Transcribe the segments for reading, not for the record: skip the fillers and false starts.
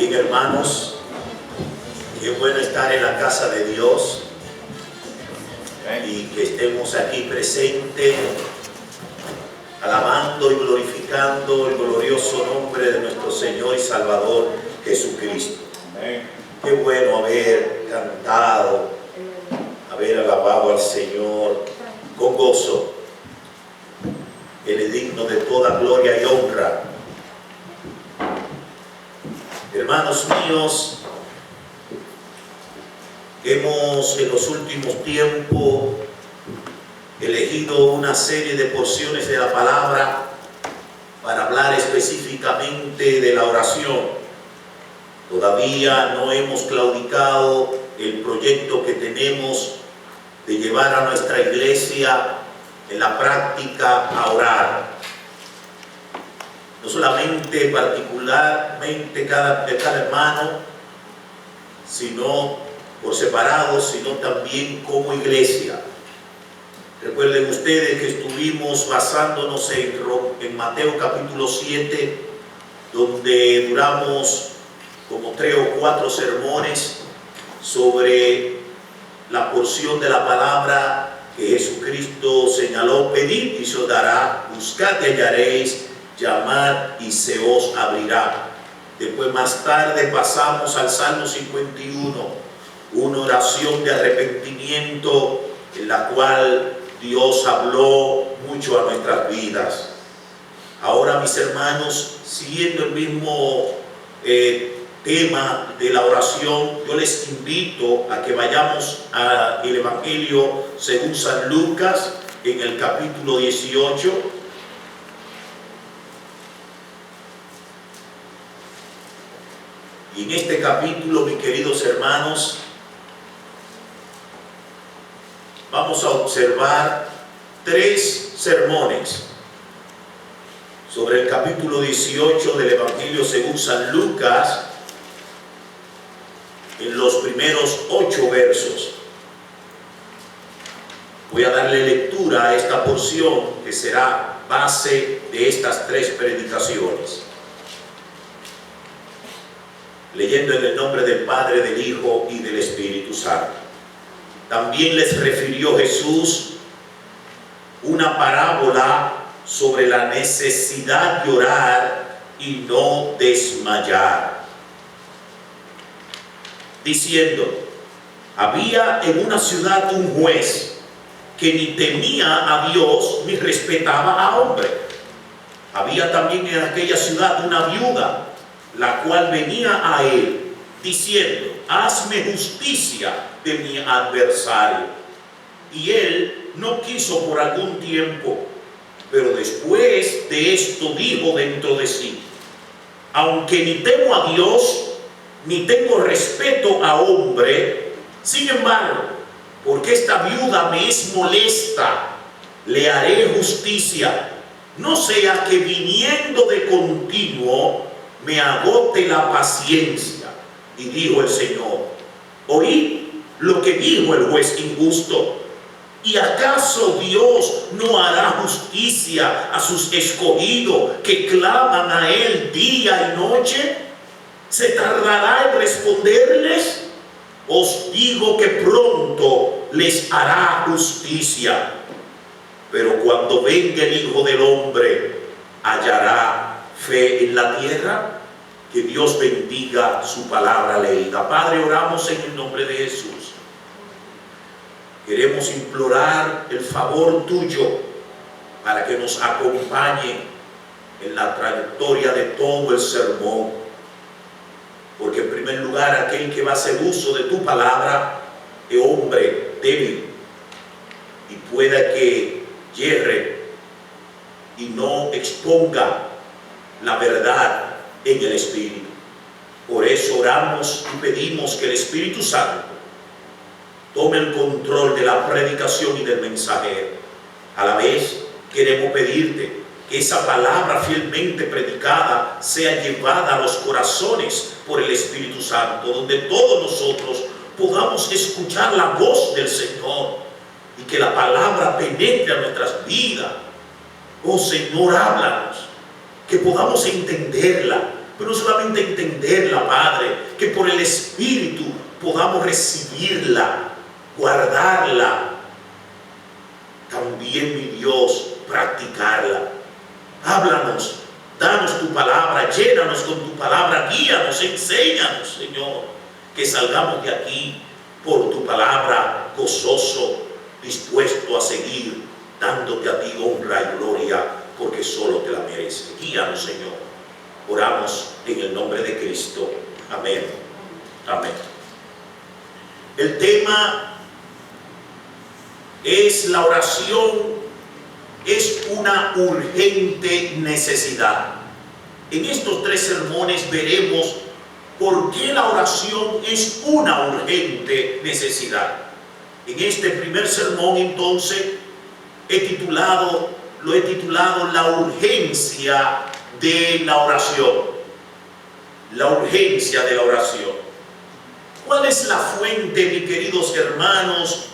Bien, hermanos, qué bueno estar en la casa de Dios y que estemos aquí presentes, alabando y glorificando el glorioso nombre de nuestro Señor y Salvador Jesucristo. Qué bueno haber cantado, haber alabado al Señor con gozo. Él es digno de toda gloria y honra. Hermanos míos, hemos en los últimos tiempos elegido una serie de porciones de la palabra para hablar específicamente de la oración. Todavía no hemos claudicado el proyecto que tenemos de llevar a nuestra iglesia en la práctica a orar. No solamente particularmente cada hermano, sino por separado, sino también como iglesia. Recuerden ustedes que estuvimos basándonos en Mateo capítulo 7, donde duramos como 3 o 4 sermones sobre la porción de la palabra que Jesucristo señaló: pedid y se os dará, buscad y hallaréis, llamad y se os abrirá. Después, más tarde, pasamos al Salmo 51, una oración de arrepentimiento en la cual Dios habló mucho a nuestras vidas. Ahora, mis hermanos, siguiendo el mismo tema de la oración, yo les invito a que vayamos al Evangelio según San Lucas en el capítulo 18. Y en este capítulo, mis queridos hermanos, vamos a observar 3 sermones sobre el capítulo 18 del Evangelio según San Lucas, en los primeros 8 versos. Voy a darle lectura a esta porción que será base de estas 3 predicaciones. Leyendo en el nombre del Padre, del Hijo y del Espíritu Santo. También les refirió Jesús una parábola sobre la necesidad de orar y no desmayar, diciendo: había en una ciudad un juez que ni temía a Dios ni respetaba a hombre. Había también en aquella ciudad una viuda, la cual venía a él diciendo: hazme justicia de mi adversario. Y él no quiso por algún tiempo, pero después de esto dijo dentro de sí: aunque ni temo a Dios ni tengo respeto a hombre, sin embargo, porque esta viuda me es molesta, le haré justicia, no sea que viniendo de continuo me agote la paciencia. Y dijo el Señor: oíd lo que dijo el juez injusto. ¿Y acaso Dios no hará justicia a sus escogidos que claman a Él día y noche? ¿Se tardará en responderles? Os digo que pronto les hará justicia. Pero cuando venga el Hijo del Hombre, ¿hallará fe en la tierra? Que Dios bendiga su palabra leída. Padre, oramos en el nombre de Jesús. Queremos implorar el favor tuyo para que nos acompañe en la trayectoria de todo el sermón. Porque en primer lugar, aquel que va a hacer uso de tu palabra es hombre débil y pueda que yerre y no exponga la verdad en el Espíritu. Por eso oramos y pedimos que el Espíritu Santo tome el control de la predicación y del mensajero. A la vez queremos pedirte que esa palabra fielmente predicada sea llevada a los corazones por el Espíritu Santo, donde todos nosotros podamos escuchar la voz del Señor y que la palabra penetre a nuestras vidas. Oh Señor, háblanos, que podamos entenderla pero solamente entenderla, Padre, que por el Espíritu podamos recibirla, guardarla, también, mi Dios, practicarla. Háblanos, danos tu palabra, llénanos con tu palabra, guíanos, enséñanos, Señor, que salgamos de aquí por tu palabra gozoso, dispuesto a seguir dándote a ti honra y gloria, porque solo te la mereces. Guíanos, Señor. Oramos en el nombre de Cristo. Amén. Amén. El tema es la oración. Es una urgente necesidad. En estos 3 sermones veremos por qué la oración es una urgente necesidad. En este primer sermón, entonces, lo he titulado La urgencia de la oración. La urgencia de la oración. ¿Cuál es la fuente, mis queridos hermanos,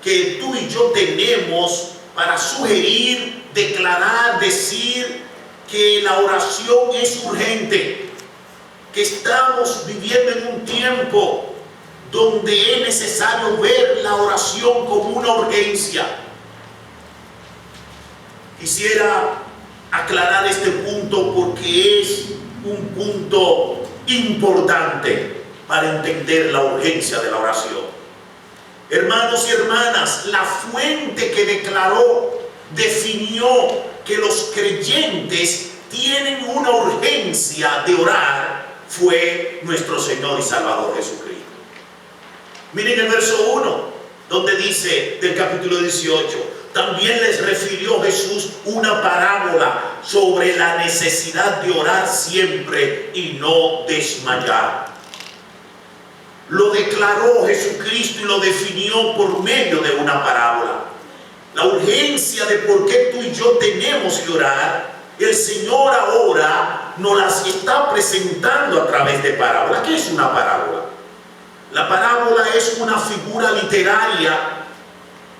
que tú y yo tenemos para sugerir, declarar, decir que la oración es urgente? Que estamos viviendo en un tiempo donde es necesario ver la oración como una urgencia. Quisiera aclarar este punto porque es un punto importante para entender la urgencia de la oración. Hermanos y hermanas, la fuente que declaró, definió que los creyentes tienen una urgencia de orar fue nuestro Señor y Salvador Jesucristo. Miren el verso 1, donde dice del capítulo 18, también les refirió Jesús una parábola sobre la necesidad de orar siempre y no desmayar. Lo declaró Jesucristo y lo definió por medio de una parábola. La urgencia de por qué tú y yo tenemos que orar, el Señor ahora nos las está presentando a través de parábolas. ¿Qué es una parábola? La parábola es una figura literaria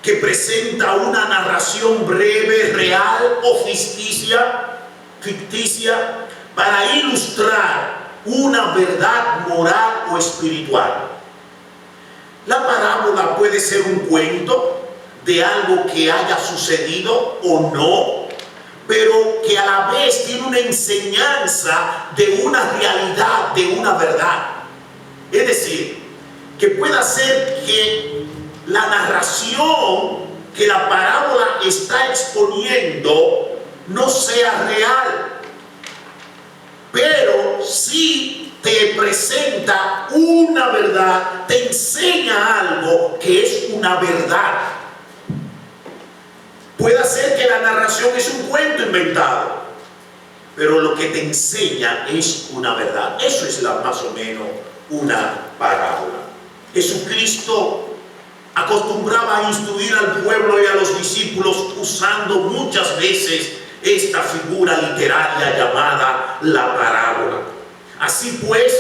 que presenta una narración breve, real o ficticia para ilustrar una verdad moral o espiritual. La parábola puede ser un cuento de algo que haya sucedido o no, pero que a la vez tiene una enseñanza de una realidad, de una verdad. Es decir, que pueda ser que la narración que la parábola está exponiendo no sea real, pero sí te presenta una verdad, te enseña algo que es una verdad. Puede ser que la narración es un cuento inventado, pero lo que te enseña es una verdad. Eso es más o menos una parábola. Jesucristo acostumbraba a instruir al pueblo y a los discípulos usando muchas veces esta figura literaria llamada la parábola. Así pues,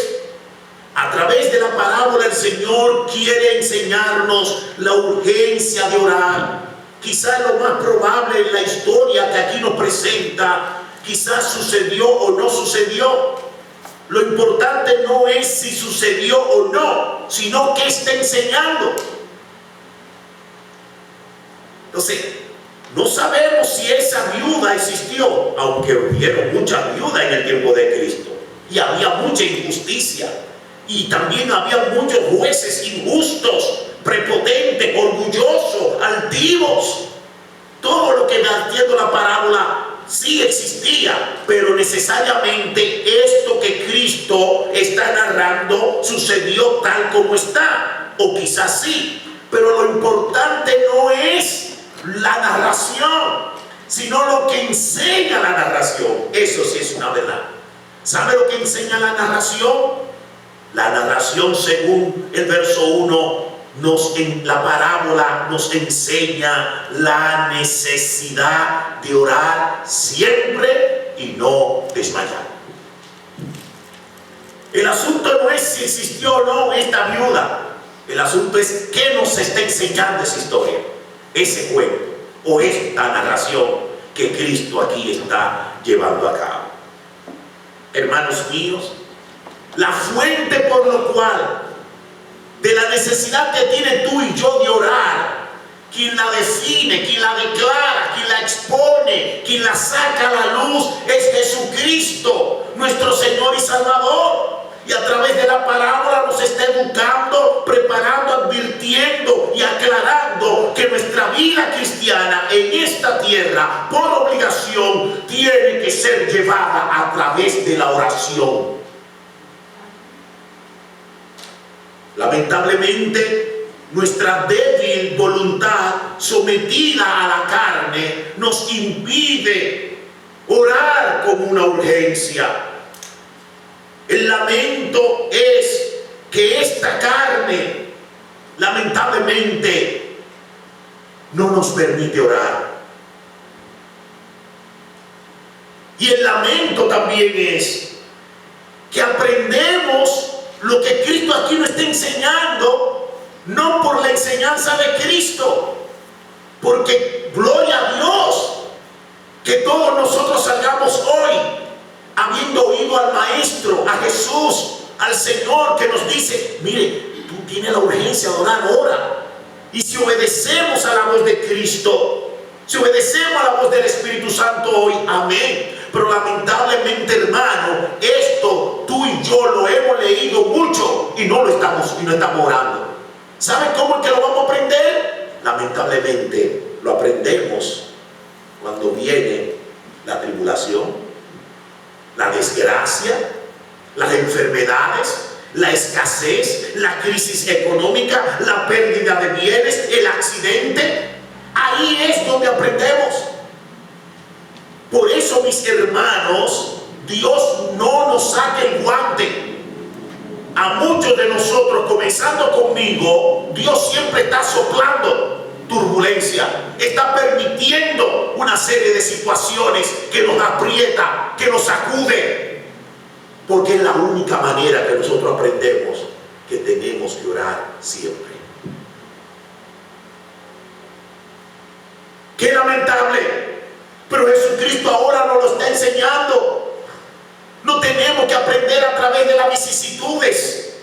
a través de la parábola el Señor quiere enseñarnos la urgencia de orar. Quizás lo más probable en la historia que aquí nos presenta, quizás sucedió o no sucedió. Lo importante no es si sucedió o no, sino qué está enseñando. Entonces, no sabemos si esa viuda existió, aunque hubieron muchas viudas en el tiempo de Cristo. Y había mucha injusticia. Y también había muchos jueces injustos, prepotentes, orgullosos, altivos. Todo lo que va haciendo la parábola sí existía, pero necesariamente esto que Cristo está narrando sucedió tal como está, o quizás sí, pero lo importante no es la narración, sino lo que enseña la narración. Eso sí es una verdad. ¿Sabe lo que enseña la narración? La narración, según el verso 1, en la parábola nos enseña la necesidad de orar siempre y no desmayar. El asunto no es si existió o no esta viuda. El asunto es qué nos está enseñando esa historia, ese cuento o esta narración que Cristo aquí está llevando a cabo. hermanos míos, la fuente por lo cual de la necesidad que tiene tú y yo de orar, quien la define, quien la declara, quien la expone, quien la saca a la luz es Jesucristo, nuestro Señor y Salvador. Y a través de la parábola nos está educando, preparando, advirtiendo y aclarando que nuestra vida cristiana en esta tierra, por obligación, tiene que ser llevada a través de la oración. Lamentablemente, nuestra débil voluntad sometida a la carne nos impide orar con una urgencia. El lamento es que esta carne, lamentablemente, no nos permite orar. Y el lamento también es que aprendemos lo que Cristo aquí nos está enseñando, no por la enseñanza de Cristo, porque gloria a Dios que todos nosotros salgamos hoy habiendo oído al Maestro, a Jesús, al Señor, que nos dice: mire, tú tienes la urgencia de orar, ora. Y si obedecemos a la voz de Cristo, si obedecemos a la voz del Espíritu Santo hoy, amén. Pero lamentablemente, hermano, esto tú y yo lo hemos leído mucho y no estamos orando. ¿Saben cómo es que lo vamos a aprender? Lamentablemente lo aprendemos cuando viene la tribulación, la desgracia, las enfermedades, la escasez, la crisis económica, la pérdida de bienes, el accidente. Ahí es donde aprendemos. Por eso, mis hermanos, Dios no nos saque el guante. A muchos de nosotros, comenzando conmigo, Dios siempre está soplando turbulencia, está permitiendo una serie de situaciones que nos aprieta, que nos sacude, porque es la única manera que nosotros aprendemos que tenemos que orar siempre. Qué lamentable, pero Jesucristo ahora nos lo está enseñando. No tenemos que aprender a través de las vicisitudes,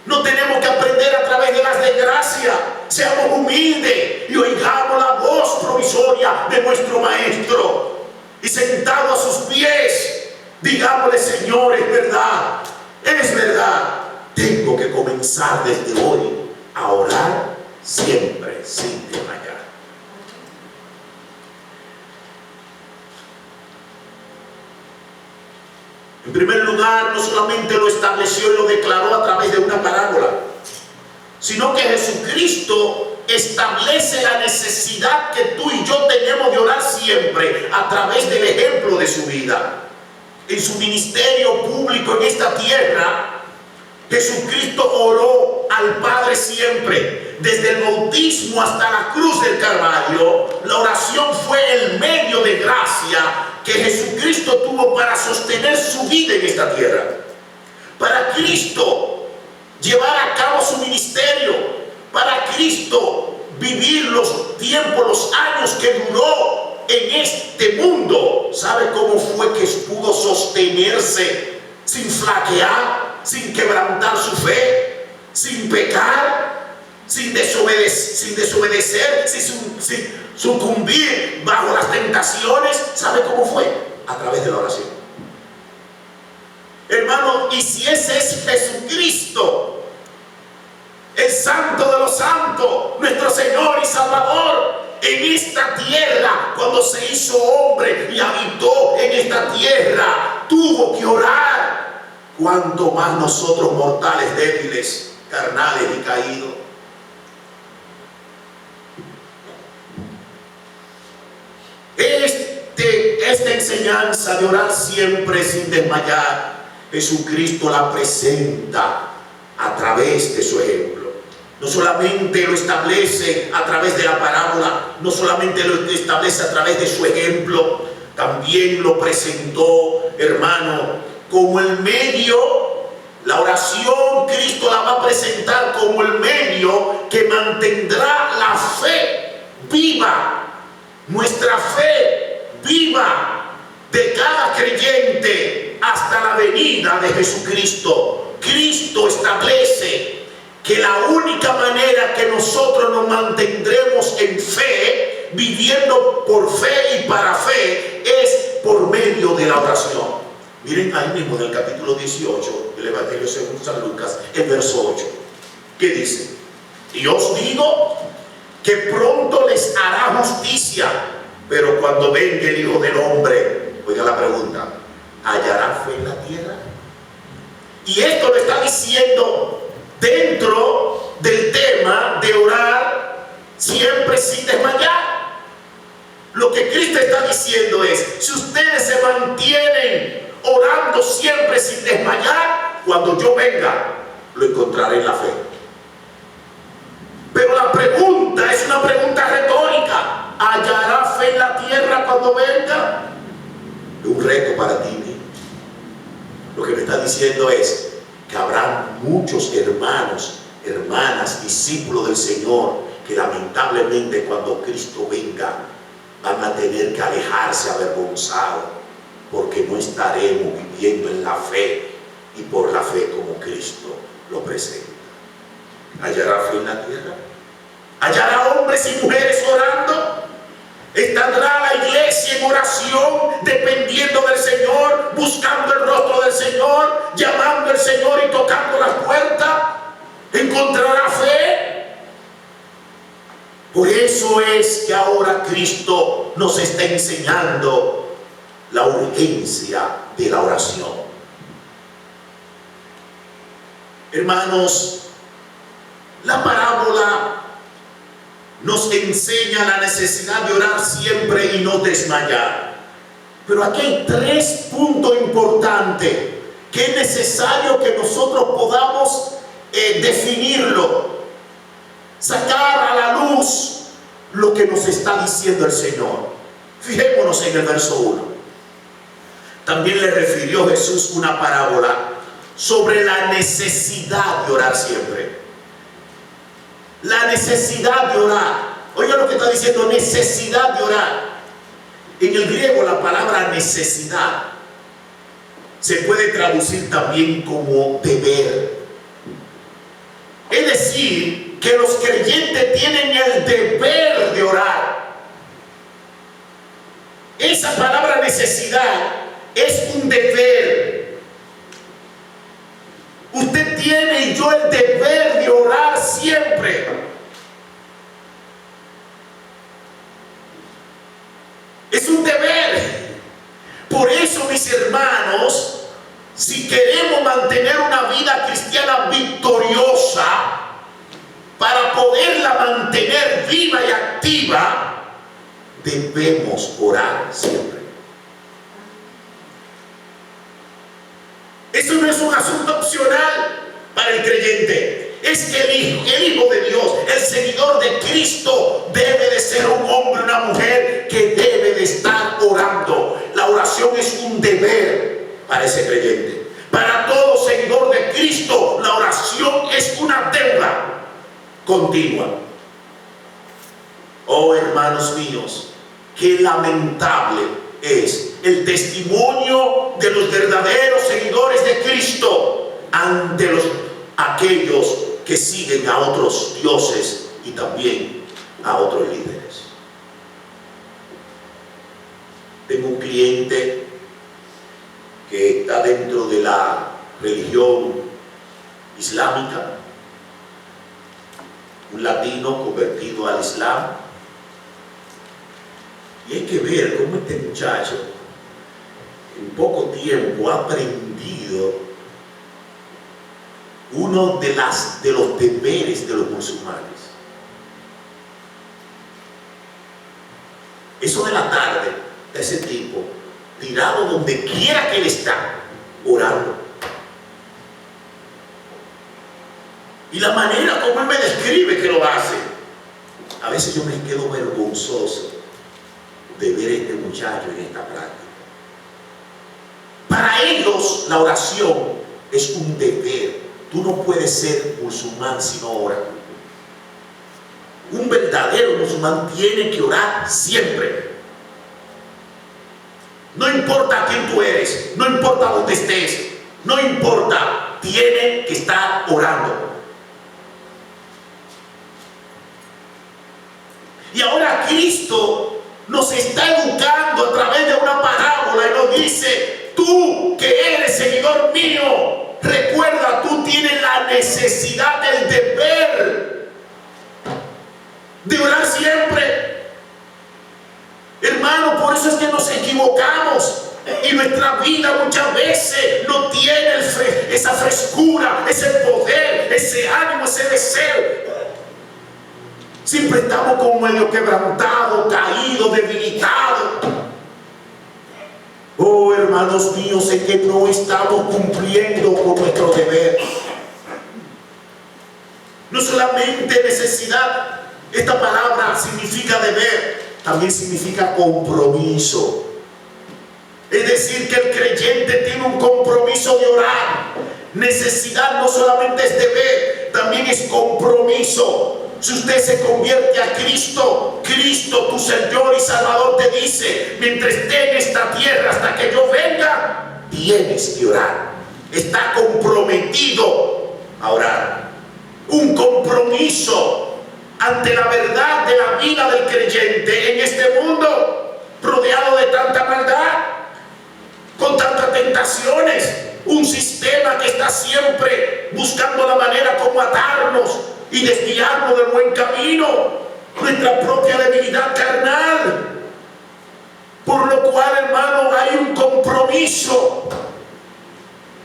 no tenemos que aprender a través de las desgracias. Seamos humildes y oigamos la voz provisoria de nuestro Maestro, y sentado a sus pies, digámosle: Señor, es verdad, tengo que comenzar desde hoy a orar siempre sin desmayar. En primer lugar, no solamente lo estableció y lo declaró a través de una parábola, sino que Jesucristo establece la necesidad que tú y yo tenemos de orar siempre a través del ejemplo de su vida. En su ministerio público en esta tierra, Jesucristo oró al Padre siempre. Desde el bautismo hasta la cruz del Calvario, la oración fue el medio de gracia que Jesucristo tuvo para sostener su vida en esta tierra. Para Cristo llevar a cabo su ministerio, para Cristo vivir los tiempos, los años que duró en este mundo, ¿sabe cómo fue que pudo sostenerse sin flaquear, sin quebrantar su fe, sin pecar, sin desobedecer, sin sucumbir bajo las tentaciones? ¿Sabe cómo fue? A través de la oración. Hermano, y si ese es Jesucristo, el Santo de los Santos, nuestro Señor y Salvador, en esta tierra, cuando se hizo hombre y habitó en esta tierra, tuvo que orar, cuanto más nosotros mortales, débiles, carnales y caídos. Esta enseñanza de orar siempre sin desmayar, Jesucristo la presenta a través de su ejemplo. No solamente lo establece a través de la parábola, no solamente lo establece a través de su ejemplo, también lo presentó, hermano, como el medio. La oración Cristo la va a presentar como el medio que mantendrá la fe viva, nuestra fe viva de cada creyente hasta la venida de Jesucristo. Cristo establece que la única manera que nosotros nos mantendremos en fe, viviendo por fe y para fe, es por medio de la oración. Miren ahí mismo en el capítulo 18 del Evangelio según San Lucas, el verso 8, que dice: y os digo que pronto les hará justicia, pero cuando venga el Hijo del Hombre, oiga la pregunta, ¿hallará fe en la tierra? Y esto lo está diciendo dentro del tema de orar siempre sin desmayar. Lo que Cristo está diciendo es: si ustedes se mantienen orando siempre sin desmayar, cuando yo venga, lo encontraré en la fe. Pero la pregunta es una pregunta retórica: ¿hallará fe en la tierra cuando venga? Es un reto para ti. Lo que me está diciendo es que habrá muchos hermanos, hermanas, discípulos del Señor, que lamentablemente cuando Cristo venga van a tener que alejarse avergonzados, porque no estaremos viviendo en la fe y por la fe como Cristo lo presenta. ¿Hallará fe en la tierra? ¿Hallará hombres y mujeres orando? ¿Estará la iglesia en oración, dependiendo del Señor, buscando el rostro del Señor, llamando al Señor y tocando las puertas? ¿Encontrará fe? Por eso es que ahora Cristo nos está enseñando la urgencia de la oración. Hermanos, la parábola nos enseña la necesidad de orar siempre y no desmayar. Pero aquí hay tres puntos importantes que es necesario que nosotros podamos definirlo, sacar a la luz lo que nos está diciendo el Señor. Fijémonos en el verso 1. También le refirió Jesús una parábola sobre la necesidad de orar siempre. La necesidad de orar. Oiga lo que está diciendo: necesidad de orar. En el griego la palabra necesidad se puede traducir también como deber. Es decir, que los creyentes tienen el deber de orar. Esa palabra necesidad es un deber. Usted tiene y yo el deber de orar siempre. Es un deber. Por eso, mis hermanos, si queremos mantener una vida cristiana victoriosa, para poderla mantener viva y activa, debemos orar siempre. Eso no es un asunto opcional para el creyente. Es que el Hijo de Dios, el seguidor de Cristo, debe de ser un hombre, una mujer que debe de estar orando. La oración es un deber para ese creyente. Para todo seguidor de Cristo, la oración es una deuda continua. Oh, hermanos míos, qué lamentable es el testimonio de los verdaderos seguidores de Cristo ante aquellos que siguen a otros dioses y también a otros líderes. Tengo un cliente que está dentro de la religión islámica, un latino convertido al Islam, y hay que ver cómo este muchacho en poco tiempo ha aprendido uno de los deberes de los musulmanes. Eso de la tarde, ese tipo tirado donde quiera que él está, orando. Y la manera como él me describe que lo hace, a veces yo me quedo vergonzoso de ver a este muchacho en esta práctica. Para ellos la oración es un deber. Tú no puedes ser musulmán si no oras. Un verdadero musulmán tiene que orar siempre. No importa quién tú eres. estés, no importa dónde estés, no importa, tiene que estar orando. Y ahora Cristo nos está educando a través de una parábola y nos dice: tú que eres seguidor mío, recuerda, tú tienes la necesidad, del deber de orar siempre. Hermano, por eso es que nos equivocamos y nuestra vida muchas veces no tiene esa frescura, ese poder, ese ánimo, ese deseo. Siempre estamos como medio quebrantados, caídos, debilitados. Oh, hermanos míos, es que no estamos cumpliendo con nuestro deber. No solamente necesidad, esta palabra significa deber, también significa compromiso. Es decir, que el creyente tiene un compromiso de orar. Necesidad no solamente es deber, también es compromiso. Si usted se convierte a Cristo, Cristo, tu Señor y Salvador, te dice: mientras esté en esta tierra, hasta que yo venga, tienes que orar. Está comprometido a orar. Un compromiso ante la verdad de la vida del creyente en este mundo, rodeado de tanta maldad, con tantas tentaciones, un sistema que está siempre buscando la manera como atarnos y desviarnos del buen camino, nuestra propia debilidad carnal. Por lo cual, hermano, hay un compromiso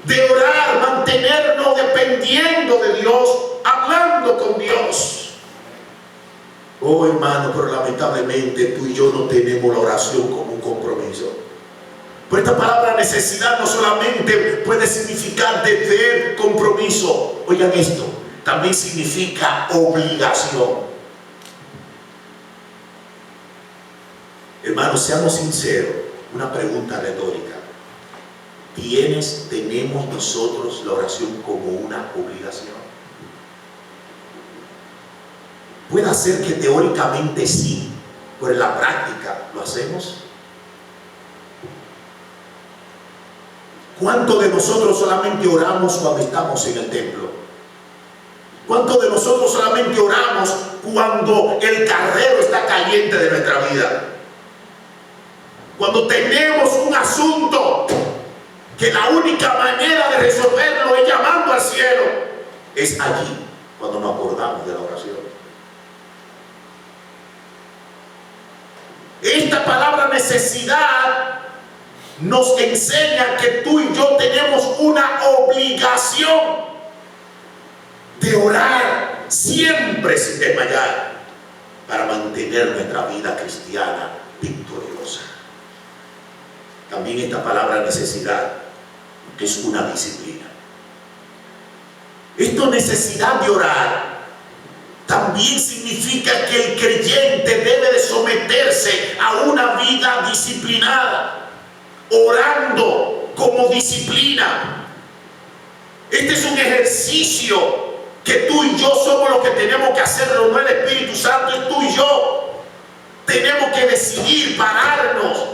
de orar, mantenernos dependiendo de Dios, hablando con Dios. Oh, hermano, pero lamentablemente tú y yo no tenemos la oración como un compromiso. Pues esta palabra necesidad no solamente puede significar deber, compromiso. Oigan esto, también significa obligación. Hermanos, seamos sinceros, una pregunta retórica. ¿Tenemos nosotros la oración como una obligación? Puede ser que teóricamente sí, pero en la práctica ¿lo hacemos? ¿Cuántos de nosotros solamente oramos cuando estamos en el templo? ¿Cuántos de nosotros solamente oramos cuando el carrero está caliente de nuestra vida? Cuando tenemos un asunto que la única manera de resolverlo es llamando al cielo. Es allí cuando nos acordamos de la oración. Esta palabra necesidad nos enseña que tú y yo tenemos una obligación de orar siempre sin desmayar para mantener nuestra vida cristiana victoriosa. También esta palabra necesidad es una disciplina. Esta necesidad de orar también significa que el creyente debe de someterse a una vida disciplinada, orando como disciplina. Este es un ejercicio que tú y yo somos los que tenemos que hacerlo, no el Espíritu Santo, es tú y yo. Tenemos que decidir, pararnos.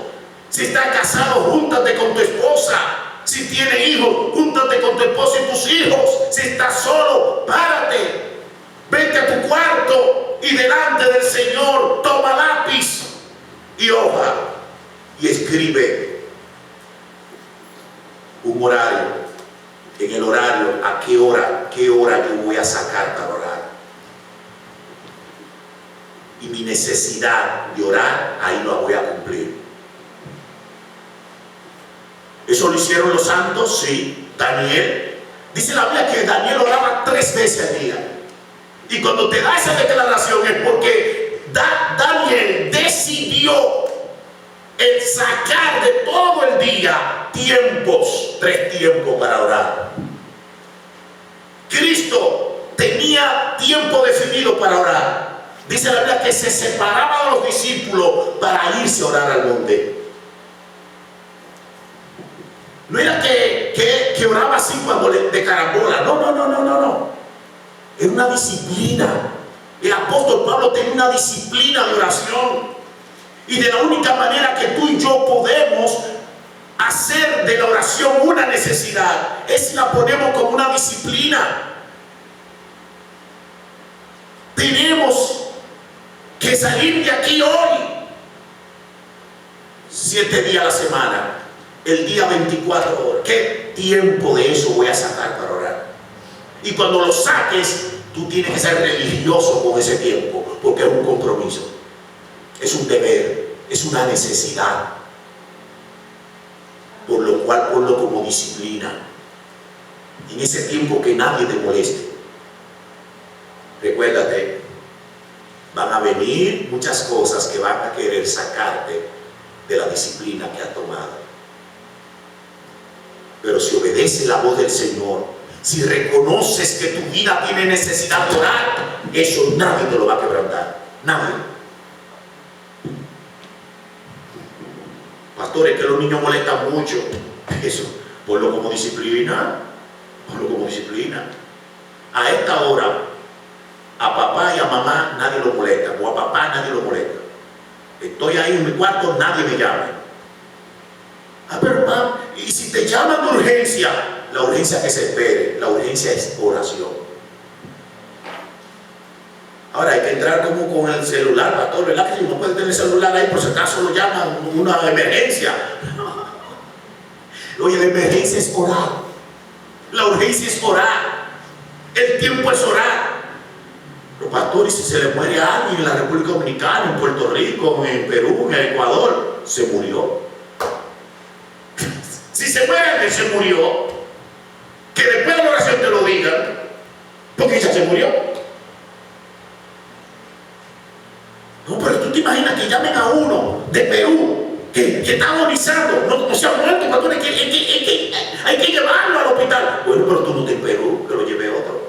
Si estás casado, júntate con tu esposa. Si tienes hijos, júntate con tu esposa y tus hijos. Si estás solo, párate. Vete a tu cuarto y delante del Señor toma lápiz y hoja y escribe un horario. En el horario, ¿a qué hora yo voy a sacar para orar? Y mi necesidad de orar, ahí lo voy a cumplir. ¿Eso lo hicieron los santos? Sí. Daniel. Dice la Biblia que Daniel oraba 3 veces al día. Y cuando te da esa declaración es porque Daniel decidió el sacar de todo el día tiempos, 3 tiempos para orar. Cristo tenía tiempo definido para orar. Dice la Biblia que se separaba de los discípulos para irse a orar al monte. No era que oraba así cuando de carambola. No. Era una disciplina. El apóstol Pablo tenía una disciplina de oración. Y de la única manera que tú y yo podemos hacer de la oración una necesidad es si la ponemos como una disciplina. Tenemos que salir de aquí hoy, 7 días a la semana, el día 24 horas. ¿Qué tiempo de eso voy a sacar para orar? Y cuando lo saques, tú tienes que ser religioso con ese tiempo, porque es un compromiso, es un deber, es una necesidad. Por lo cual ponlo como disciplina. En ese tiempo que nadie te moleste. Recuérdate, van a venir muchas cosas que van a querer sacarte de la disciplina que has tomado. Pero si obedeces la voz del Señor, si reconoces que tu vida tiene necesidad de orar, eso nadie te lo va a quebrantar. Nadie. Pastores, que los niños molestan mucho. Eso, ponlo como disciplina. Ponlo como disciplina. A esta hora, a papá y a mamá nadie lo molesta, o a papá nadie lo molesta. Estoy ahí en mi cuarto, nadie me llama. Pero papá, y si te llaman de urgencia, la urgencia que se espere, la urgencia es oración. Ahora hay que entrar como con el celular, pastor, ¿verdad? Que si no puede tener el celular ahí, por si acaso lo llaman una emergencia. Oye, la emergencia es orar. La urgencia es orar. El tiempo es orar. Pero pastor, y si se le muere a alguien en la República Dominicana, en Puerto Rico, en Perú, en Ecuador, se murió. Si se muere alguien, se murió. Que después de la oración te lo digan, porque ya se murió. No, pero tú te imaginas que llamen a uno de Perú que está agonizando, no se ha muerto, pastor, hay que llevarlo al hospital. Bueno, pero tú no estás en Perú, que lo lleve otro.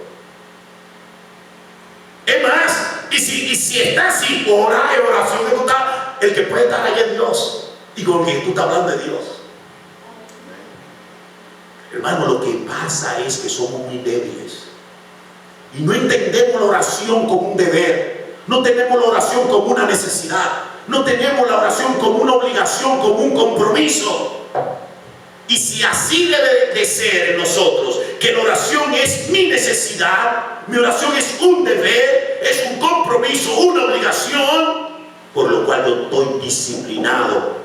Es más, y si está así, ora en oración de total, el que puede estar allá es Dios, y con quien tú estás hablando de Dios. Hermano, lo que pasa es que somos muy débiles y no entendemos la oración como un deber. No tenemos la oración como una necesidad. No tenemos la oración como una obligación, como un compromiso. Y si así debe de ser en nosotros, que la oración es mi necesidad, mi oración es un deber, es un compromiso, una obligación, por lo cual yo estoy disciplinado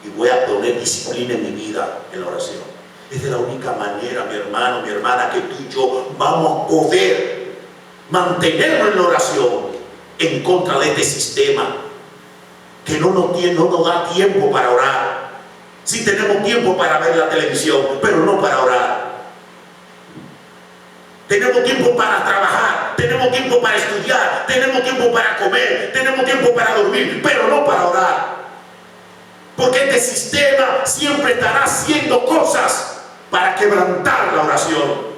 y voy a poner disciplina en mi vida en la oración. Es de la única manera, mi hermano, mi hermana, que tú y yo vamos a poder mantenernos en la oración en contra de este sistema que no nos da tiempo para orar. Sí tenemos tiempo para ver la televisión, pero no para orar. Tenemos tiempo para trabajar, tenemos tiempo para estudiar, tenemos tiempo para comer, tenemos tiempo para dormir, pero no para orar. Porque este sistema siempre estará haciendo cosas para quebrantar la oración.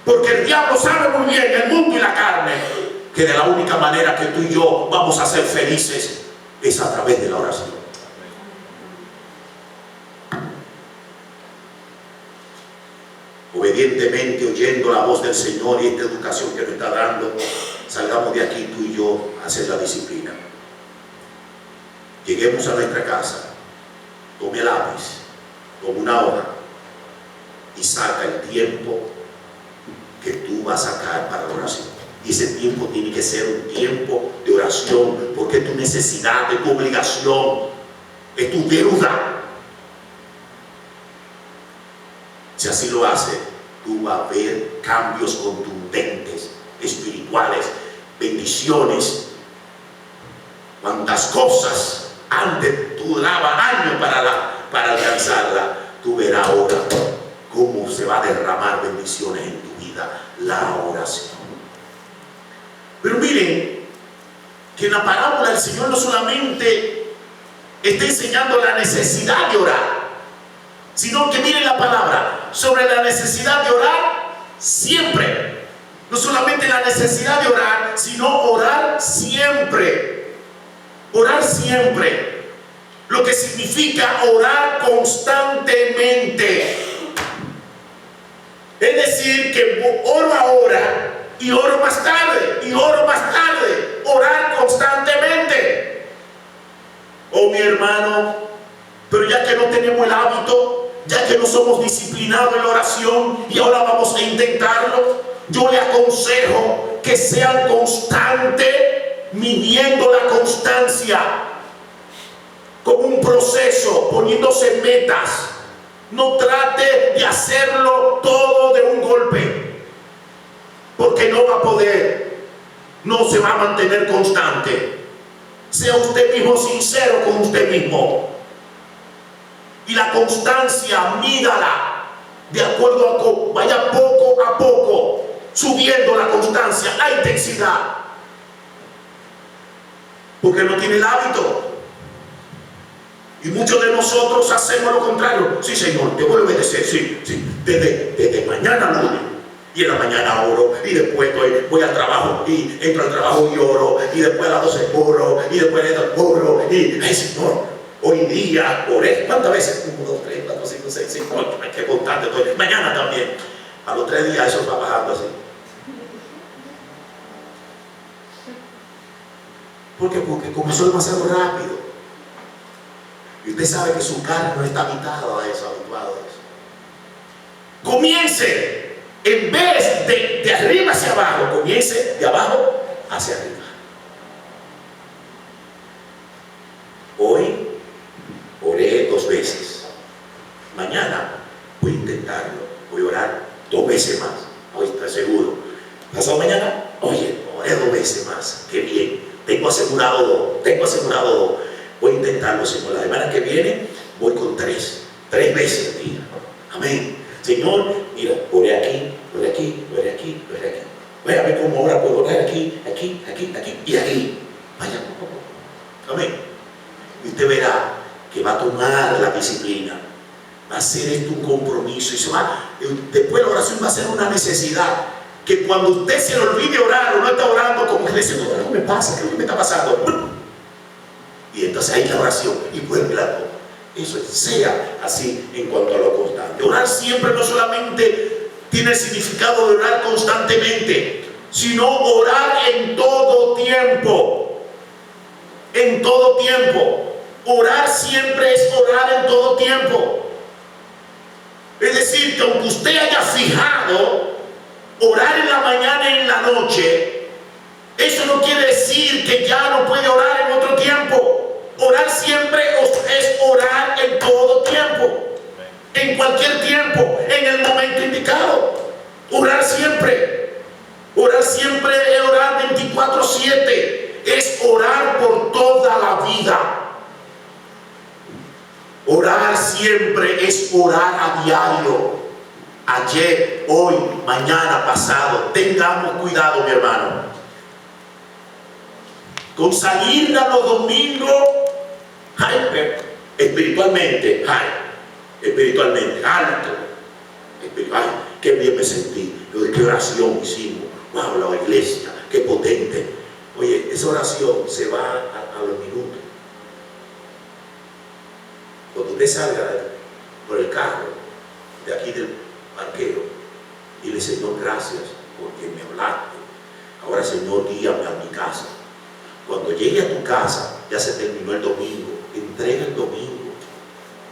Porque el diablo sabe muy bien, el mundo y la carne, que de la única manera que tú y yo vamos a ser felices es a través de la oración. Obedientemente, oyendo la voz del Señor y esta educación que nos está dando, salgamos de aquí tú y yo a hacer la disciplina. Lleguemos a nuestra casa, tome el lápiz, tome una hoja y saca el tiempo que tú vas a sacar para la oración. Y ese tiempo tiene que ser un tiempo de oración, porque es tu necesidad, es tu obligación, es tu deuda. Si así lo hace, tú vas a ver cambios contundentes, espirituales, bendiciones. Cuantas cosas antes tú dabas años para alcanzarla, tú verás ahora cómo se va a derramar bendiciones en tu vida, la oración. Pero miren, que en la parábola el Señor no solamente está enseñando la necesidad de orar, sino que miren la palabra sobre la necesidad de orar siempre. No solamente la necesidad de orar, sino orar siempre. Orar siempre. Lo que significa orar constantemente. Es decir, que oro ahora y oro más tarde, y oro más tarde. Orar constantemente. Oh, mi hermano, Pero ya que no tenemos el hábito, ya que no somos disciplinados en la oración y ahora vamos a intentarlo, yo le aconsejo que sean constantes, midiendo la constancia como un proceso, poniéndose metas. No trate de hacerlo todo de un golpe, porque no va a poder, no se va a mantener constante. Sea usted mismo sincero con usted mismo. Y la constancia, mídala de acuerdo a vaya poco a poco, subiendo la constancia, la intensidad. Porque no tiene el hábito. Y muchos de nosotros hacemos lo contrario. Sí, Señor, te voy a obedecer. Sí, desde mañana lunes. Y en la mañana oro, y después voy al trabajo, y entro al trabajo y oro, y después a las 12 oro, y después oro, y ay, Señor, hoy día oré. ¿Cuántas veces? 1, 2, 3, 4, 5, 6, 7, 8. Hay que contarte todo. Mañana también. A los 3 días eso va bajando así. ¿Por qué? Porque comenzó demasiado rápido. Y usted sabe que su carne no está habituado a eso, Comience, en vez de arriba hacia abajo, comience de abajo hacia arriba. Hoy oré 2 veces. Mañana voy a intentarlo. Voy a orar 2 veces más. Hoy estoy seguro. Pasado mañana, oye, oré 2 veces más. Qué bien. Tengo asegurado 2. Voy a intentarlo, Señor. La semana que viene voy con 3 veces al día. Amén. Señor, mira, oré aquí. Voy a ver cómo ahora puedo orar aquí y aquí. Vaya poco. Amén. Y usted verá que va a tomar la disciplina. Va a ser esto un compromiso. Y después la oración va a ser una necesidad. Que cuando usted se le olvide orar o no está orando, como que le dice, no me pasa, ¿qué me está pasando? Y entonces hay la oración y vuelve la cosa. Eso sea así en cuanto a lo constante. Orar siempre no solamente tiene el significado de orar constantemente, sino orar en todo tiempo. En todo tiempo. Orar siempre es orar en todo tiempo. Es decir, que aunque usted haya fijado orar en la mañana y en la noche, eso no quiere decir que ya no puede orar en otro tiempo. Orar siempre es orar en todo tiempo, en cualquier tiempo, en el momento indicado. Orar siempre es orar 24/7, es orar por toda la vida. Orar siempre es orar a diario. Ayer, hoy, mañana, pasado. Tengamos cuidado, mi hermano, con salir a los domingos espiritualmente alto. Ay, qué bien me sentí. Qué oración hicimos. Wow, la iglesia, qué potente. Oye, esa oración se va a los minutos. Cuando usted salga por el carro de aquí del parqueo, dile, Señor, gracias porque me hablaste. Ahora, Señor, guíame a mi casa. Cuando llegue a tu casa, ya se terminó el domingo. Entrega el domingo.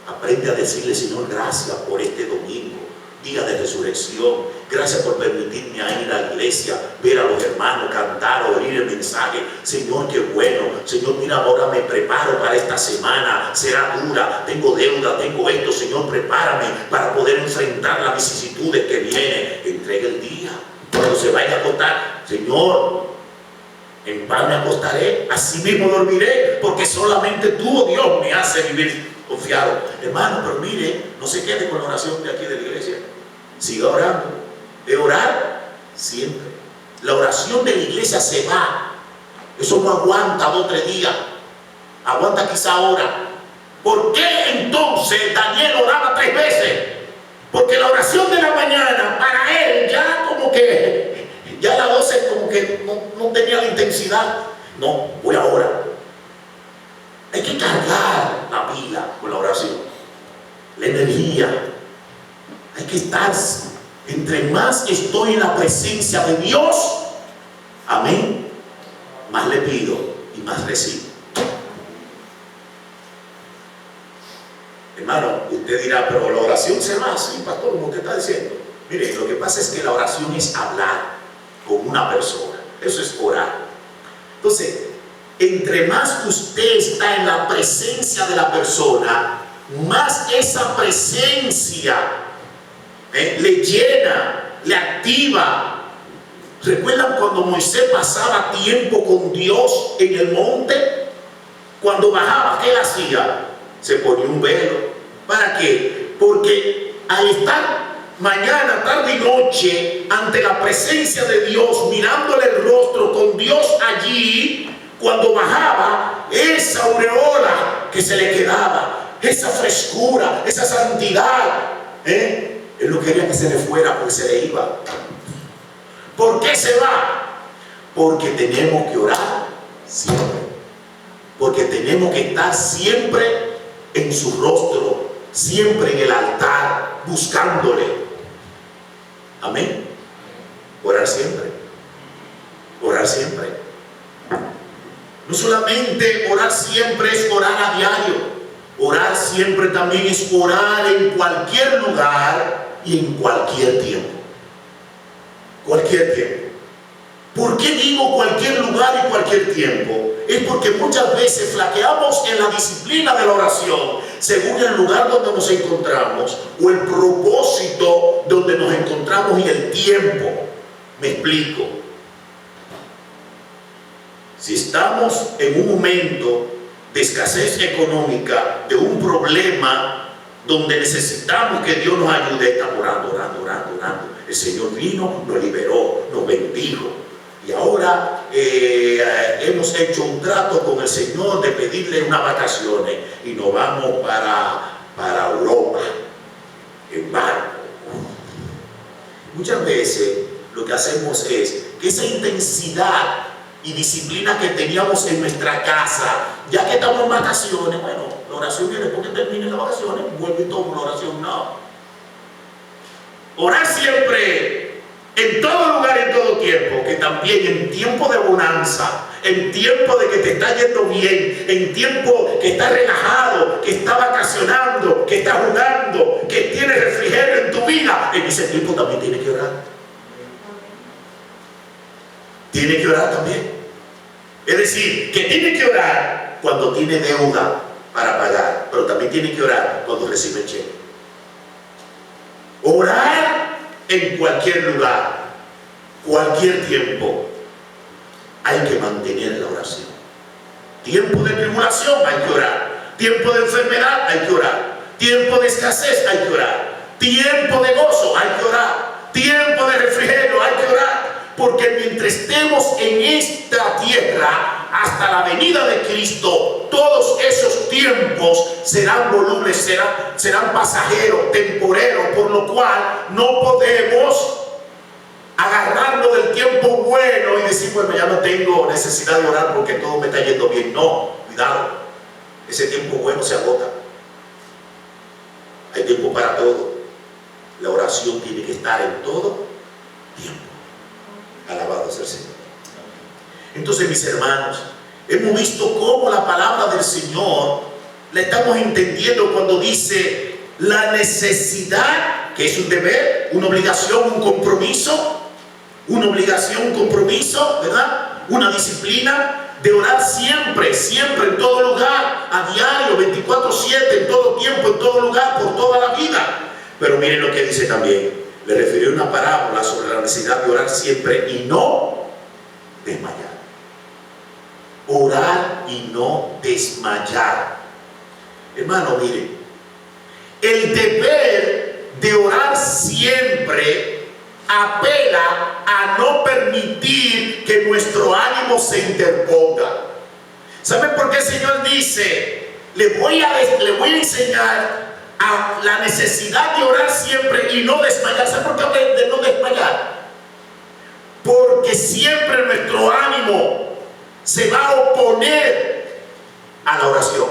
Aprende a decirle, Señor, gracias por este domingo, día de resurrección. Gracias por permitirme ir a la iglesia, ver a los hermanos cantar, oír el mensaje. Señor, qué bueno. Señor, mira, ahora me preparo para esta semana. Será dura, tengo deuda, tengo esto. Señor, prepárame para poder enfrentar las vicisitudes que vienen. Entrega el día. Cuando se vaya a acostar, Señor, en paz me acostaré, así mismo dormiré, porque solamente tú, oh Dios, me hace vivir confiado. Hermano, pero mire, no se quede con la oración de aquí de la iglesia. Siga orando. De orar siempre. La oración de la iglesia se va. Eso no aguanta 2 o 3 días. Aguanta quizá ahora. ¿Por qué entonces Daniel oraba 3 veces? Porque la oración de la mañana para él ya como que ya a las 12 como que no tenía la intensidad. No, voy ahora. Hay que cargar la pila con la oración, la energía. Hay que estar. Entre más estoy en la presencia de Dios, amén, más le pido y más recibo. Usted dirá, pero la oración se va así, pastor, como usted está diciendo. Mire, lo que pasa es que la oración es hablar con una persona. Eso es orar. Entonces, entre más usted está en la presencia de la persona, más esa presencia le llena, le activa. ¿Recuerdan cuando Moisés pasaba tiempo con Dios en el monte? Cuando bajaba, ¿qué él hacía? Se ponía un velo. ¿Para qué? Porque al estar mañana, tarde y noche ante la presencia de Dios, mirándole el rostro con Dios allí, cuando bajaba, esa aureola que se le quedaba, esa frescura, esa santidad, él no quería que se le fuera porque se le iba. ¿Por qué se va? Porque tenemos que orar siempre, porque tenemos que estar siempre en su rostro, siempre en el altar, buscándole. Amén. Orar siempre. Orar siempre. No solamente orar siempre es orar a diario. Orar siempre también es orar en cualquier lugar y en cualquier tiempo. Cualquier tiempo. ¿Por qué digo cualquier lugar y cualquier tiempo? Es porque muchas veces flaqueamos en la disciplina de la oración según el lugar donde nos encontramos o el propósito donde nos encontramos y el tiempo. Me explico. Si estamos en un momento de escasez económica, de un problema donde necesitamos que Dios nos ayude, estamos orando. El Señor vino, nos liberó, nos bendijo. Y ahora hemos hecho un trato con el Señor de pedirle unas vacaciones y nos vamos para Europa en barco. Muchas veces lo que hacemos es que esa intensidad y disciplina que teníamos en nuestra casa, ya que estamos en vacaciones, bueno, la oración viene porque termine las vacaciones, vuelvo y tomo la oración. No. Orar siempre, en todo lugar, en todo tiempo, que también en tiempo de bonanza, en tiempo de que te está yendo bien, en tiempo que estás relajado, que estás vacacionando, que estás jugando, que tienes refrigerio en tu vida, en ese tiempo también tienes que orar. Tiene que orar también. Es decir, que tiene que orar cuando tiene deuda para pagar, pero también tiene que orar cuando recibe el cheque. Orar en cualquier lugar, cualquier tiempo. Hay que mantener la oración. Tiempo de tribulación, hay que orar. Tiempo de enfermedad, hay que orar. Tiempo de escasez, hay que orar. Tiempo de gozo, hay que orar. Tiempo de refrigerio, hay que orar. Porque mientras estemos en esta tierra, hasta la venida de Cristo, todos esos tiempos serán volubles, serán pasajeros, temporeros, por lo cual no podemos agarrarnos del tiempo bueno y decir, bueno, ya no tengo necesidad de orar porque todo me está yendo bien. No, cuidado, ese tiempo bueno se agota. Hay tiempo para todo. La oración tiene que estar en todo tiempo. Alabado sea el Señor. Entonces, mis hermanos, hemos visto cómo la palabra del Señor la estamos entendiendo cuando dice la necesidad, que es un deber, una obligación, un compromiso, ¿verdad? Una disciplina de orar siempre, siempre, en todo lugar, a diario, 24/7, en todo tiempo, en todo lugar, por toda la vida. Pero miren lo que dice también. Le refirió una parábola sobre la necesidad de orar siempre y no desmayar. Orar y no desmayar. Hermano, mire, el deber de orar siempre apela a no permitir que nuestro ánimo se interponga. ¿Saben por qué el Señor dice? Le voy a enseñar a la necesidad de orar siempre y no desmayar. ¿Saben por qué habla de no desmayar? Porque siempre nuestro ánimo se va a oponer a la oración.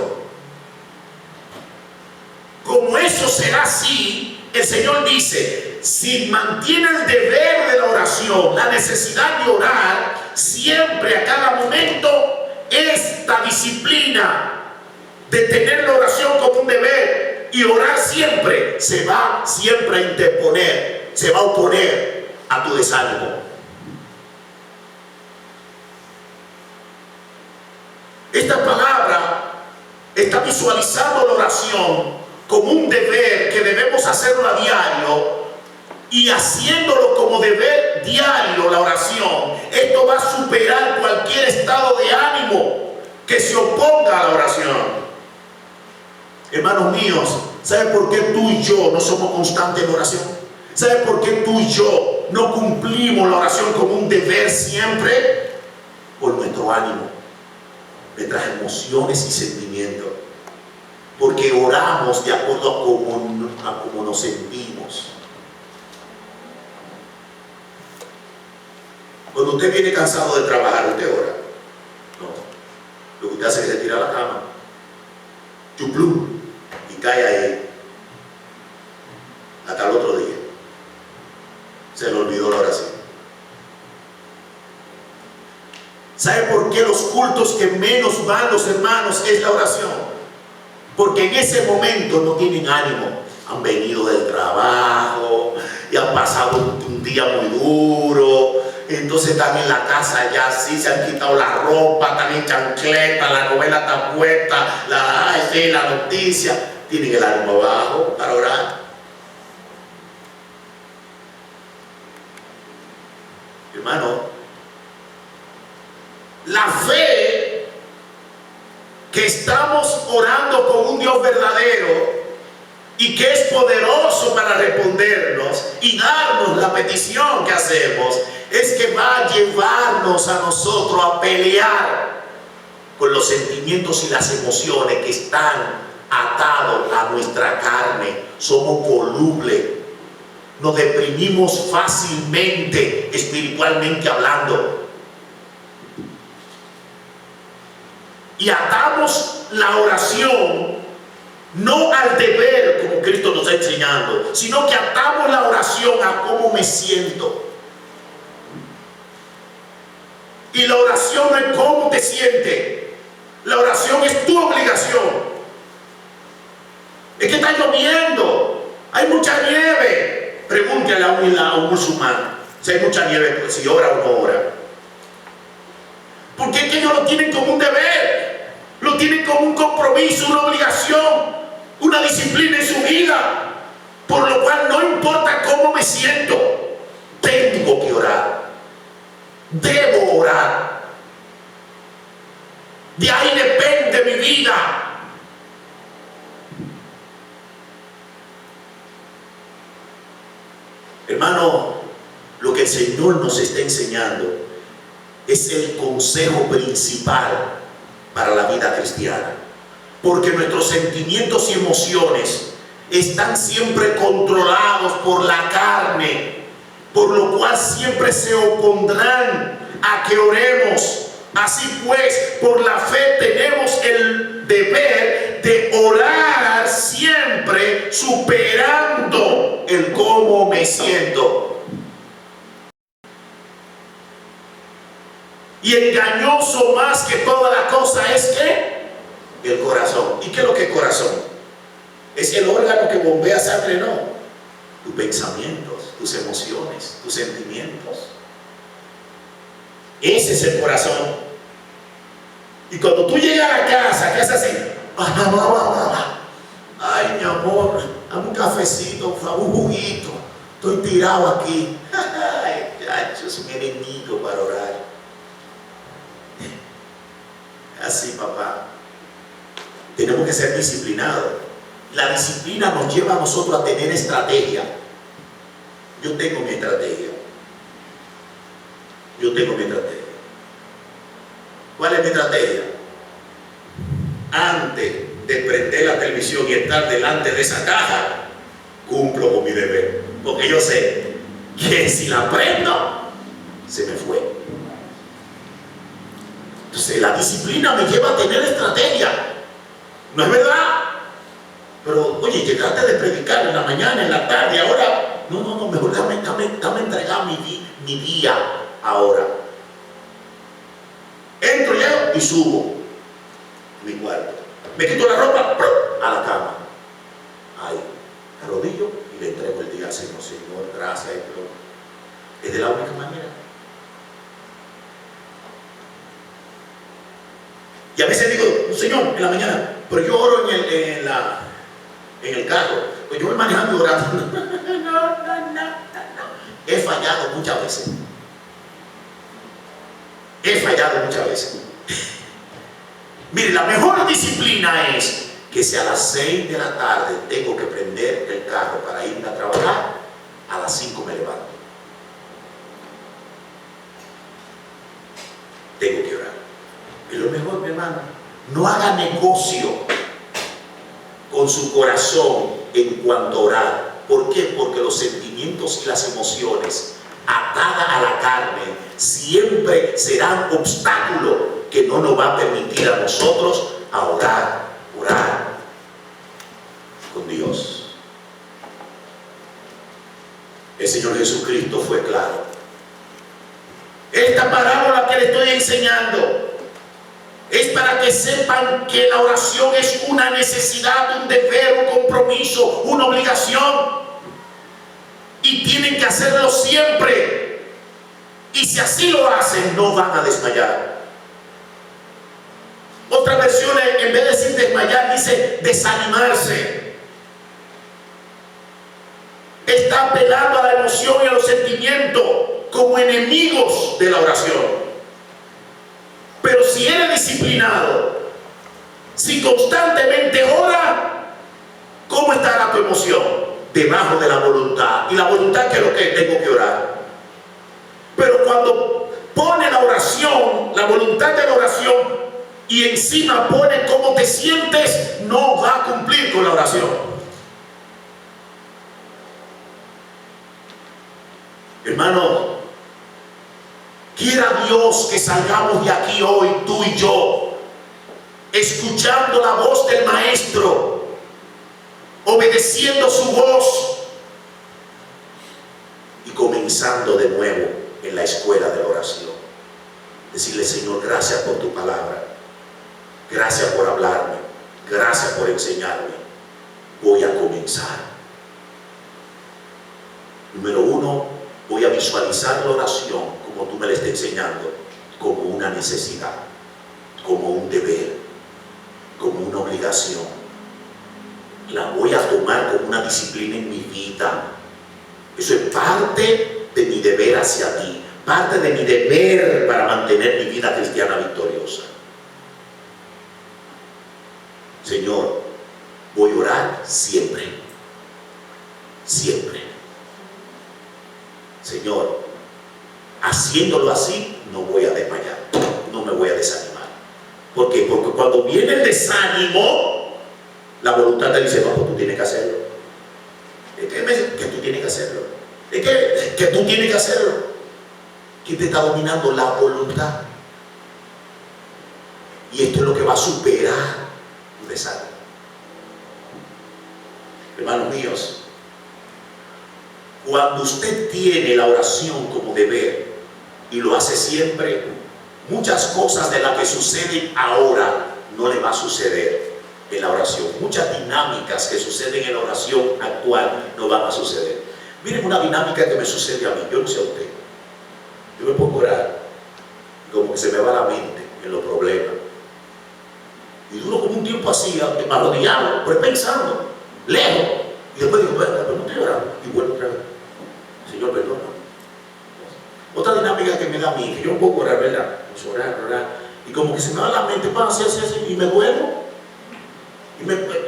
Como eso será así, el Señor dice, si mantiene el deber de la oración, la necesidad de orar, siempre, a cada momento, esta disciplina de tener la oración como un deber, Y orar siempre se va siempre a interponer, se va a oponer a tu desánimo. Esta palabra está visualizando la oración como un deber que debemos hacerlo a diario, y haciéndolo como deber diario la oración, esto va a superar cualquier estado de ánimo que se oponga a la oración. Hermanos míos, ¿sabe por qué tú y yo no somos constantes en oración? ¿Sabe por qué tú y yo no cumplimos la oración como un deber siempre? Por nuestro ánimo, nuestras emociones y sentimientos. Porque oramos de acuerdo a cómo nos sentimos. Cuando usted viene cansado de trabajar, usted ora. No. Lo que usted hace es se tira a la cama, chuplum, y cae ahí hasta el otro día. Se le olvidó la oración. ¿Sabe por qué los cultos que menos van los hermanos es la oración? Porque en ese momento no tienen ánimo. Han venido del trabajo y han pasado un día muy duro. Entonces están en la casa ya así, se han quitado la ropa, están en chancleta, la novela está puesta, la noticia. Tienen el ánimo bajo para orar. Hermano, la fe que estamos orando con un Dios verdadero y que es poderoso para respondernos y darnos la petición que hacemos, es que va a llevarnos a nosotros a pelear con los sentimientos y las emociones que están atados a nuestra carne. Somos volubles, nos deprimimos fácilmente espiritualmente hablando, y atamos la oración no al deber como Cristo nos está enseñando, sino que atamos la oración a cómo me siento. Y la oración no es cómo te sientes, la oración es tu obligación. Es que está lloviendo, hay mucha nieve. Pregúntale a un musulmán si hay mucha nieve, pues, si ora o no ora. Porque es que ellos lo tienen como un deber, lo tienen como un compromiso, una obligación, una disciplina en su vida. Por lo cual no importa cómo me siento, tengo que orar, debo orar. De ahí depende mi vida. Hermano, lo que el Señor nos está enseñando es el consejo principal para la vida cristiana. Porque nuestros sentimientos y emociones están siempre controlados por la carne, por lo cual siempre se opondrán a que oremos. Así pues, por la fe tenemos el deber de orar siempre superando el cómo me siento. Y engañoso más que toda la cosa es que el corazón. ¿Y qué es lo que es corazón? Es el órgano que bombea sangre, no. Tus pensamientos, tus emociones, tus sentimientos. Ese es el corazón. Y cuando tú llegas a la casa, ¿qué haces así? Ay, mi amor, dame un cafecito, un juguito. Estoy tirado aquí. Ay, chacho, es un enemigo para orar. Así, papá. Tenemos que ser disciplinados. La disciplina nos lleva a nosotros a tener estrategia. Yo tengo mi estrategia. ¿Cuál es mi estrategia? Antes de prender la televisión y estar delante de esa caja, cumplo con mi deber. Porque yo sé que si la prendo, se me fue. Entonces la disciplina me lleva a tener estrategia. ¿No es verdad? Pero, oye, llegaste de predicar en la mañana, en la tarde, ahora, no, mejor dame entregar mi día ahora. Entro ya y subo a mi cuarto. Me quito la ropa, a la cama. al Señor, Señor, gracias, pero es de la única manera. Y a veces digo, Señor, en la mañana, pero yo oro en el carro, pues yo voy manejando y orando. No. He fallado muchas veces. Mire, la mejor disciplina es que si a las 6 de la tarde tengo que prender el carro para irme a trabajar, a las 5 me levanto. Tengo que orar. Es lo mejor, mi hermano. No haga negocio con su corazón en cuanto a orar. ¿Por qué? Porque los sentimientos y las emociones atadas a la carne siempre serán obstáculos que no nos va a permitir a nosotros a orar con Dios. El Señor Jesucristo fue claro. Esta parábola que le estoy enseñando es para que sepan que la oración es una necesidad, un deber, un compromiso, una obligación. Y tienen que hacerlo siempre. Y si así lo hacen, no van a desmayar. Otras versiones, en vez de decir desmayar, dice desanimarse. Está apelando a la emoción y a los sentimientos como enemigos de la oración. Pero si eres disciplinado, si constantemente ora, ¿cómo estará tu emoción? Debajo de la voluntad. Y la voluntad, que es lo que tengo que orar. Pero cuando pone la oración, la voluntad de la oración, y encima pone cómo te sientes, no va a cumplir con la oración. Hermano, quiera Dios que salgamos de aquí hoy, tú y yo, escuchando la voz del Maestro, obedeciendo su voz y comenzando de nuevo en la escuela de la oración. Decirle: Señor, gracias por tu palabra, gracias por hablarme, gracias por enseñarme. Voy a comenzar. Número 1, voy a visualizar la oración como tú me la estás enseñando, como una necesidad, como un deber, como una obligación. La voy a tomar como una disciplina en mi vida. Eso es parte de mi deber hacia ti, parte de mi deber para mantener mi vida cristiana victoriosa. Señor, voy a orar siempre, siempre. Señor, haciéndolo así, no voy a desmayar, no me voy a desanimar. ¿Por qué? Porque cuando viene el desánimo, la voluntad te dice: no, pues tú tienes que hacerlo. Que tú tienes que hacerlo. Que tú tienes que hacerlo. ¿Quién te está dominando? La voluntad. Y esto es lo que va a superar tu desánimo. Hermanos míos, cuando usted tiene la oración como deber y lo hace siempre, muchas cosas de las que suceden ahora no le va a suceder en la oración. Muchas dinámicas que suceden en la oración actual no van a suceder. Miren una dinámica que me sucede a mí. Yo no sé a usted. Yo me pongo a orar y como que se me va la mente en los problemas. Y duro como un tiempo así, arrodillado, pero pensando, lejos. Y después digo: pero no estoy orando. Y vuelvo otra vez: Señor, perdona. Otra dinámica que me da a mí, que yo puedo orar, ¿verdad? Pues orar. Y como que se me va la mente, así, y me duermo.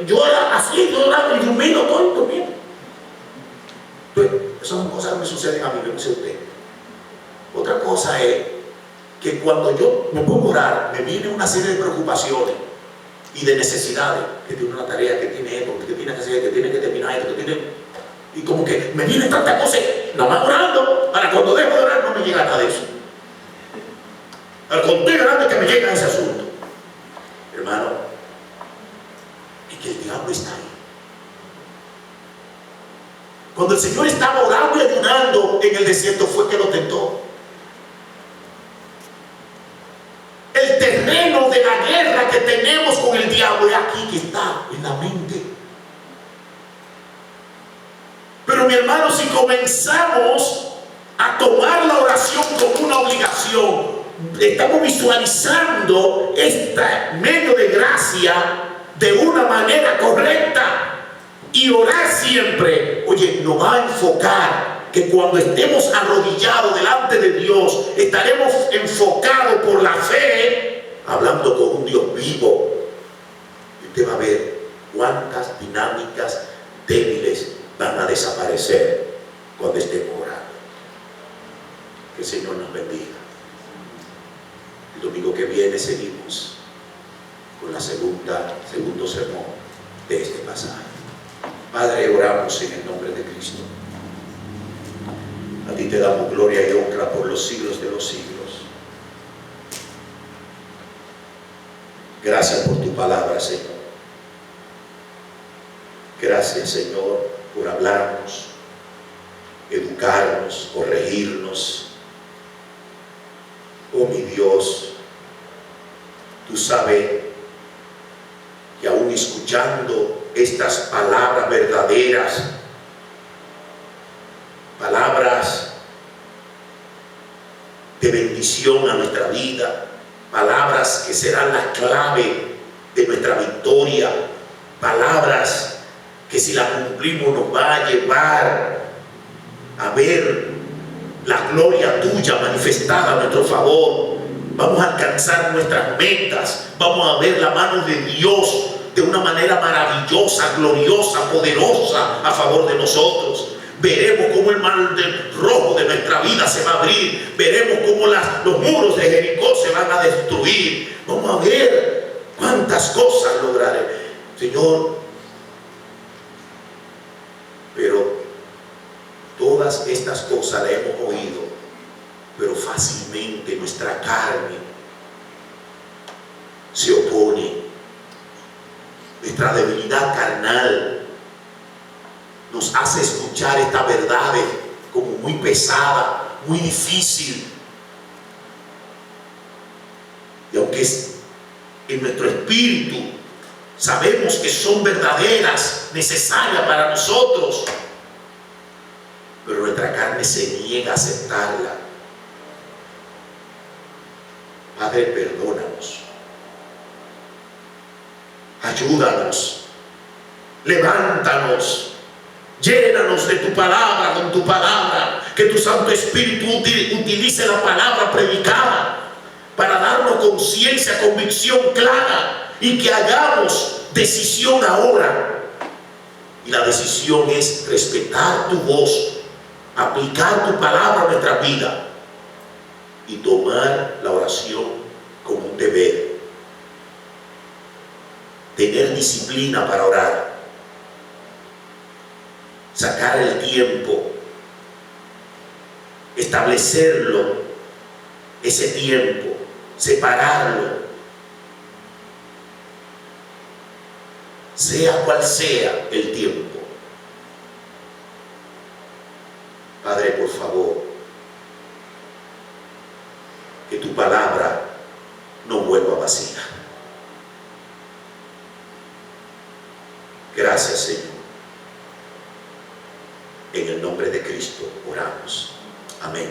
Yo así, yo orando y durmiendo, estoy durmiendo. Entonces, esas son cosas que me suceden a mí, yo no sé a usted. Otra cosa es que cuando yo me pongo a orar, me viene una serie de preocupaciones y de necesidades. Que tiene una tarea, que tiene esto, que tiene que hacer, que tiene que terminar esto, que tiene... Y como que me vienen tantas cosas, nada más orando, para cuando dejo de orar no me llega nada de eso. Al contrario, orando es que me llega ese asunto. Hermano, es que el diablo está ahí. Cuando el Señor estaba orando y ayunando en el desierto, fue que lo tentó. El terreno de la guerra que tenemos con el diablo es aquí, que está en la mente. Pero Pero mi hermano, si comenzamos a tomar la oración como una obligación, estamos visualizando este medio de gracia de una manera correcta. Y orar siempre, oye, nos va a enfocar que cuando estemos arrodillados delante de Dios, estaremos enfocados por la fe, hablando con un Dios vivo. Y usted va a ver cuántas dinámicas débiles van a desaparecer cuando estemos orando. Que el Señor nos bendiga. El domingo que viene seguimos con la segundo sermón de este pasaje. Padre, oramos en el nombre de Cristo. A ti te damos gloria y honra por los siglos de los siglos. Gracias por tu palabra, Señor. Gracias, Señor, por hablarnos, educarnos, corregirnos. Oh, mi Dios, tú sabes que aún escuchando estas palabras verdaderas, palabras de bendición a nuestra vida, palabras que serán la clave de nuestra victoria, palabras que si las cumplimos nos va a llevar a ver la gloria tuya manifestada a nuestro favor. Vamos a alcanzar nuestras metas, vamos a ver la mano de Dios de una manera maravillosa, gloriosa, poderosa a favor de nosotros. Veremos cómo el mar rojo de nuestra vida se va a abrir. Veremos cómo los muros de Jericó se van a destruir. Vamos a ver cuántas cosas lograré, Señor. Pero todas estas cosas las hemos oído, pero fácilmente nuestra carne se opone. Nuestra debilidad carnal nos hace escuchar estas verdades como muy pesada, muy difícil. Y aunque en nuestro espíritu sabemos que son verdaderas, necesarias para nosotros, pero nuestra carne se niega a aceptarla. Padre, perdónanos. Ayúdanos, levántanos, llénanos de tu palabra, con tu palabra, que tu Santo Espíritu utilice la palabra predicada para darnos conciencia, convicción clara y que hagamos decisión ahora. Y la decisión es respetar tu voz, aplicar tu palabra a nuestra vida y tomar la oración como un deber. Tener disciplina para orar, sacar el tiempo, establecerlo, ese tiempo, separarlo, sea cual sea el tiempo. Padre, por favor, que tu palabra no vuelva vacía. Gracias, Señor. En el nombre de Cristo oramos. Amén.